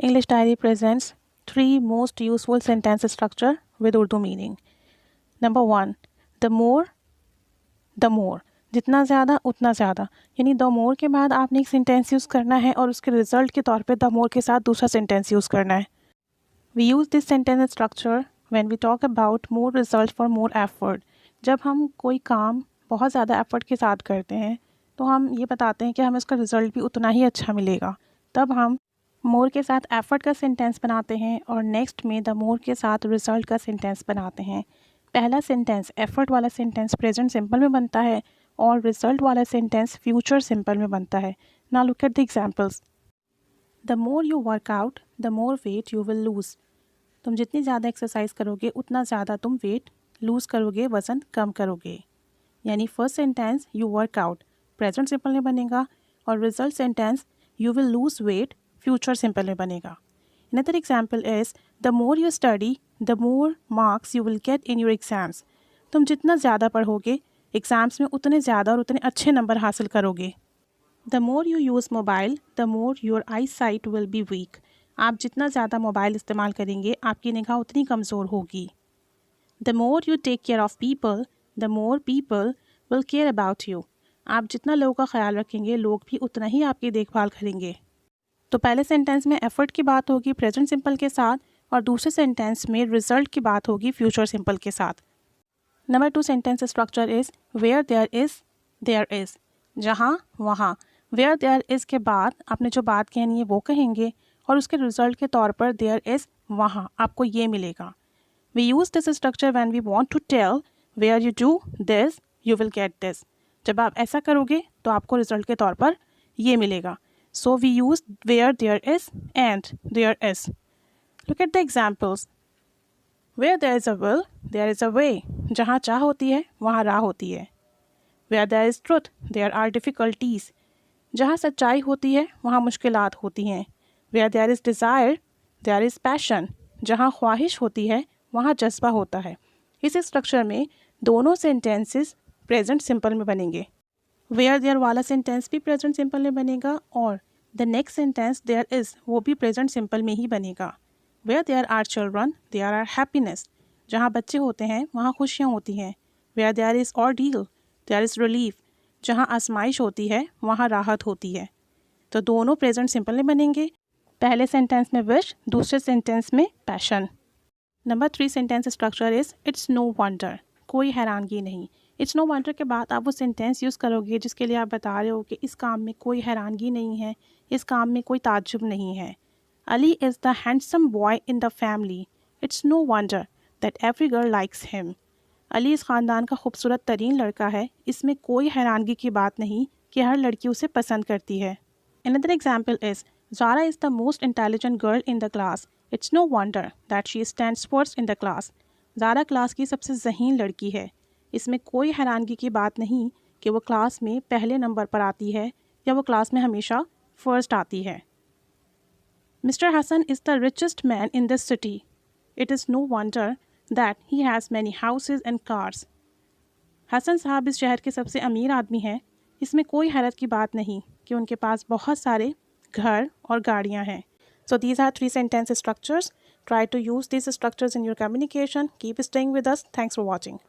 English Diary presents 3 most useful sentence structure with Urdu meaning. Number 1, the more. जितना ज़्यादा उतना ज़्यादा, यानी द मोर के बाद आपने एक सेंटेंस यूज़ करना है और उसके रिजल्ट के तौर पे द मोर के साथ दूसरा सेंटेंस यूज़ करना है. We use this sentence structure when we talk about more result for more effort. जब हम कोई काम बहुत ज़्यादा एफर्ट के साथ करते हैं तो हम ये बताते हैं कि हमें उसका रिजल्ट भी उतना ही अच्छा मिलेगा. तब हम मोर के साथ एफर्ट का सेंटेंस बनाते हैं और नेक्स्ट में द मोर के साथ रिजल्ट का सेंटेंस बनाते हैं. पहला सेंटेंस एफर्ट वाला सेंटेंस प्रेजेंट सिंपल में बनता है और रिजल्ट वाला सेंटेंस फ्यूचर सिंपल में बनता है. Now look at the examples. The more you work out the more weight you will lose. तुम जितनी ज़्यादा एक्सरसाइज करोगे उतना ज़्यादा तुम वेट लूज़ करोगे, वज़न कम करोगे. यानी first sentence you work out present simple में बनेगा और result sentence you will lose weight future simple में बनेगा. Another example is the more you study, the more marks you will get in your exams. तुम जितना ज़्यादा पढ़ोगे exams में उतने ज़्यादा और उतने अच्छे नंबर हासिल करोगे. The more you use mobile, the more your eyesight will be weak. आप जितना ज़्यादा मोबाइल इस्तेमाल करेंगे आपकी निगाह उतनी कमज़ोर होगी. The more you take care of people, the more people will care about you. आप जितना लोगों का ख्याल रखेंगे लोग भी उतना ही आपकी देखभाल करेंगे. तो पहले सेंटेंस में एफर्ट की बात होगी प्रेजेंट सिंपल के साथ और दूसरे सेंटेंस में रिजल्ट की बात होगी फ्यूचर सिंपल के साथ. Number 2 sentence structure is where there is. जहाँ वहाँ. वेयर देयर इज़ के बाद आपने जो बात कहनी है वो कहेंगे और उसके रिजल्ट के तौर पर देयर इज़ वहाँ आपको ये मिलेगा. We use this structure when we want to tell where you do this you will get this. जब आप ऐसा करोगे तो आपको रिजल्ट के तौर पर ये मिलेगा. So we use where there is and there is. Look at the examples. Where there is a will, there is a way. जहाँ चाह होती है वहाँ राह होती है. Where there is truth, there are difficulties. जहाँ सच्चाई होती है वहाँ मुश्किलात होती हैं. Where there is desire, there is passion. जहाँ ख्वाहिश होती है वहाँ जज्बा होता है. इस स्ट्रक्चर में दोनों सेंटेंसेस प्रेजेंट सिंपल में बनेंगे. वेयर देयर वाला सेंटेंस भी प्रेजेंट सिंपल में बनेगा और the next sentence there is वो भी प्रेजेंट सिंपल में ही बनेगा. Where there are children there are happiness. जहाँ बच्चे होते हैं वहाँ खुशियाँ होती हैं. Where there is ordeal there is relief. जहाँ आजमाइश होती है वहाँ राहत होती है. तो दोनों प्रेजेंट सिंपल में बनेंगे. पहले सेंटेंस में विश, दूसरे सेंटेंस में passion. Number 3 sentence structure is it's no wonder. कोई हैरानगी नहीं. इट्स नो वंडर के बाद आप वो सेंटेंस यूज़ करोगे जिसके लिए आप बता रहे हो कि इस काम में कोई हैरानगी नहीं है, इस काम में कोई ताज्जुब नहीं है. Ali is the handsome boy in the family. It's no wonder that every girl likes him. Ali इस ख़ानदान का खूबसूरत तरीन लड़का है, इसमें कोई हैरानगी की बात नहीं कि हर लड़की उसे पसंद करती है. Another example is Zara is the most intelligent girl in the class. It's no wonder that she stands first in the class. Zara class की सबसे ज़हीन लड़की है. इसमें कोई हैरानगी की बात नहीं कि वो क्लास में पहले नंबर पर आती है या वो क्लास में हमेशा फर्स्ट आती है. Mister Hassan is the richest man in this city. It is no wonder that he has many houses and cars. Hassan साहब इस शहर के सबसे अमीर आदमी हैं. इसमें कोई हैरत की बात नहीं कि उनके पास बहुत सारे घर और गाड़ियाँ हैं. So these are 3 sentence structures. Try to use these structures in your communication. Keep staying with us. Thanks for watching.